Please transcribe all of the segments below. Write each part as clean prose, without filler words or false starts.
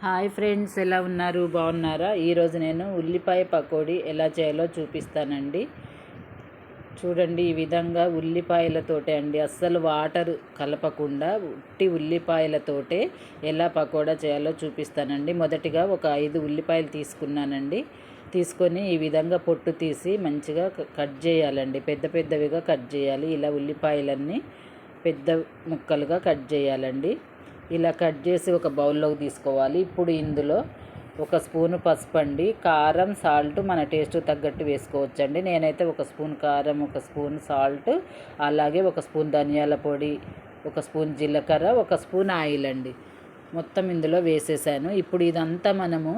Hi friends, ఎలా ఉన్నారు? బాగున్నారా? ఈరోజు నేను ఉల్లిపాయ పకోడీ ఎలా చేయాలో చూపిస్తానండి. చూడండి, ఈ విధంగా ఉల్లిపాయలతోటే అండి, అస్సలు వాటర్ కలపకుండా ఉట్టి ఉల్లిపాయలతోటే ఎలా పకోడా చేయాలో చూపిస్తానండి. మొదటిగా ఒక 5 ఉల్లిపాయలు తీసుకున్నానండి. తీసుకొని ఈ విధంగా పొట్టు తీసి మంచిగా కట్ చేయాలండి. పెద్ద పెద్దవిగా కట్ చేయాలి. ఇలా ఉల్లిపాయలన్నీ పెద్ద ముక్కలుగా కట్ చేయాలండి. ఇలా కట్ చేసి ఒక బౌల్లోకి తీసుకోవాలి. ఇప్పుడు ఇందులో ఒక స్పూను పసుపు అండి, కారం, సాల్ట్ మన టేస్ట్ తగ్గట్టు వేసుకోవచ్చండి. నేనైతే ఒక స్పూన్ కారం, ఒక స్పూన్ సాల్ట్, అలాగే ఒక స్పూన్ ధనియాల పొడి, ఒక స్పూన్ జీలకర్ర, ఒక స్పూన్ ఆయిల్ అండి మొత్తం ఇందులో వేసేసాను. ఇప్పుడు ఇదంతా మనము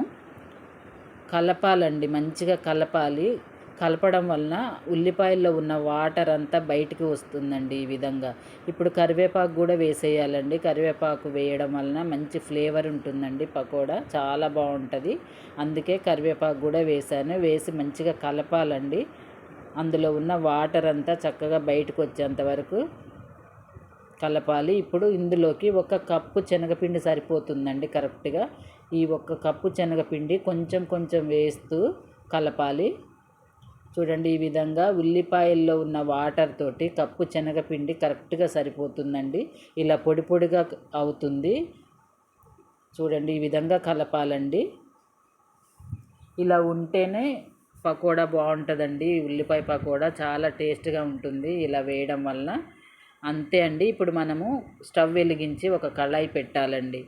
కలపాలండి, మంచిగా కలపాలి. కలపడం వలన ఉల్లిపాయల్లో ఉన్న వాటర్ అంతా బయటికి వస్తుందండి ఈ విధంగా. ఇప్పుడు కరివేపాకు కూడా వేసేయాలండి. కరివేపాకు వేయడం వలన మంచి ఫ్లేవర్ ఉంటుందండి, పకోడా చాలా బాగుంటుంది. అందుకే కరివేపాకు కూడా వేసాను. వేసి మంచిగా కలపాలండి. అందులో ఉన్న వాటర్ అంతా చక్కగా బయటకు వచ్చేంత వరకు కలపాలి. ఇప్పుడు ఇందులోకి 1 కప్పు శనగపిండి సరిపోతుందండి కరెక్ట్గా. ఈ 1 కప్పు శనగపిండి కొంచెం కొంచెం వేస్తూ కలపాలి. చూడండి, ఈ విధంగా ఉల్లిపాయల్లో ఉన్న వాటర్ తోటి కప్పు శనగపిండి కరెక్ట్గా సరిపోతుందండి. ఇలా పొడి పొడిగా అవుతుంది. చూడండి, ఈ విధంగా కలపాలండి. ఇలా ఉంటేనే పకోడా బాగుంటుందండి. ఉల్లిపాయ పకోడా చాలా టేస్ట్గా ఉంటుంది ఇలా వేయడం వలన. అంతే అండి. ఇప్పుడు మనము స్టవ్ వెలిగించి ఒక కళాయి పెట్టాలండి.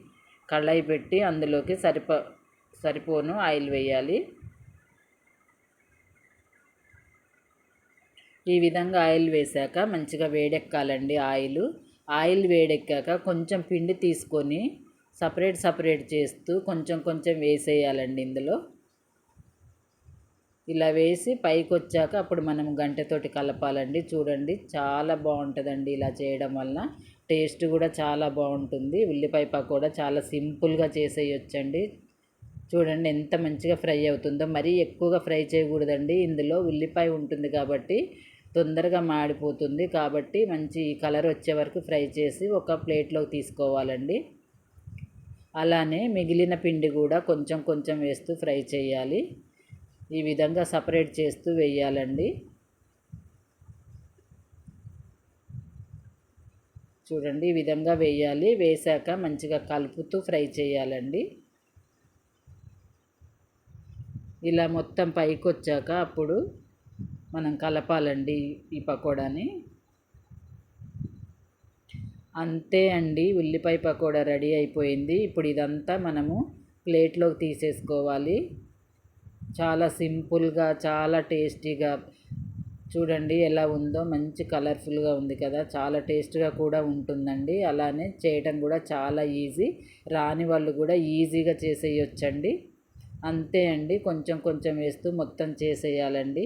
కళాయి పెట్టి అందులోకి సరిపోను ఆయిల్ వేయాలి. ఈ విధంగా ఆయిల్ వేసాక మంచిగా వేడెక్కాలండి. ఆయిల్ వేడెక్కాక కొంచెం పిండి తీసుకొని సపరేట్ చేస్తూ కొంచెం కొంచెం వేసేయాలండి ఇందులో. ఇలా వేసి పైకి వచ్చాక అప్పుడు మనం గంటెతోటి కలపాలండి. చూడండి, చాలా బాగుంటుందండి ఇలా చేయడం వల్ల. టేస్ట్ కూడా చాలా బాగుంటుంది. ఉల్లిపాయ పకోడా చాలా సింపుల్గా చేసేయొచ్చండి. చూడండి ఎంత మంచిగా ఫ్రై అవుతుందో. మరీ ఎక్కువగా ఫ్రై చేయకూడదండి, ఇందులో ఉల్లిపాయ ఉంటుంది కాబట్టి తొందరగా మాడిపోతుంది. కాబట్టి మంచి కలర్ వచ్చే వరకు ఫ్రై చేసి ఒక ప్లేట్లోకి తీసుకోవాలండి. అలానే మిగిలిన పిండి కూడా కొంచెం కొంచెం వేస్తూ ఫ్రై చేయాలి. ఈ విధంగా సపరేట్ చేస్తూ వేయాలండి. చూడండి, ఈ విధంగా వేయాలి. వేసాక మంచిగా కలుపుతూ ఫ్రై చేయాలండి. ఇలా మొత్తం పైకి వచ్చాక అప్పుడు మనం కలపాలండి ఈ పకోడాని. అంతే అండి, ఉల్లిపాయ పకోడా రెడీ అయిపోయింది. ఇప్పుడు ఇదంతా మనము ప్లేట్లోకి తీసేసుకోవాలి. చాలా సింపుల్గా, చాలా టేస్టీగా. చూడండి ఎలా ఉందో, మంచి కలర్ఫుల్గా ఉంది కదా. చాలా టేస్ట్గా కూడా ఉంటుందండి. అలానే చేయడం కూడా చాలా ఈజీ. రాని వాళ్ళు కూడా ఈజీగా చేసేయొచ్చండి. అంతే అండి, కొంచెం కొంచెం వేస్తూ మొత్తం చేసేయాలండి.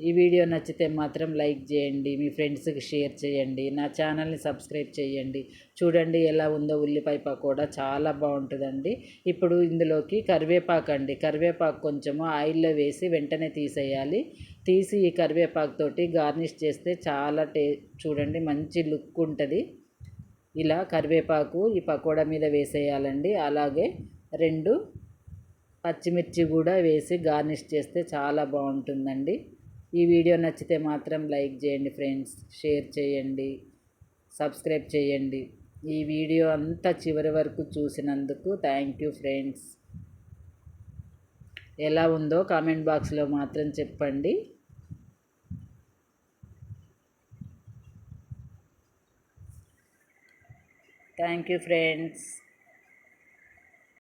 ఈ వీడియో నచ్చితే మాత్రం లైక్ చేయండి, మీ ఫ్రెండ్స్కి షేర్ చేయండి, నా ఛానల్ని సబ్స్క్రైబ్ చేయండి. చూడండి ఎలా ఉందో ఉల్లిపాయ పకోడా, చాలా బాగుంటుందండి. ఇప్పుడు ఇందులోకి కరివేపాకు కొంచెము ఆయిల్లో వేసి వెంటనే తీసేయాలి. తీసి ఈ కరివేపాకుతోటి గార్నిష్ చేస్తే చాలా చూడండి మంచి లుక్ ఉంటుంది. ఇలా కరివేపాకు ఈ పకోడా మీద వేసేయాలండి. అలాగే 2 పచ్చిమిర్చి కూడా వేసి గార్నిష్ చేస్తే చాలా బాగుంటుందండి. ఈ వీడియో నచ్చితే మాత్రం లైక్ చేయండి ఫ్రెండ్స్, షేర్ చేయండి, సబ్స్క్రైబ్ చేయండి. ఈ వీడియో అంతా చివరి వరకు చూసినందుకు థ్యాంక్ యూ ఫ్రెండ్స్. ఎలా ఉందో కామెంట్ బాక్స్లో మాత్రం చెప్పండి. Thank you friends.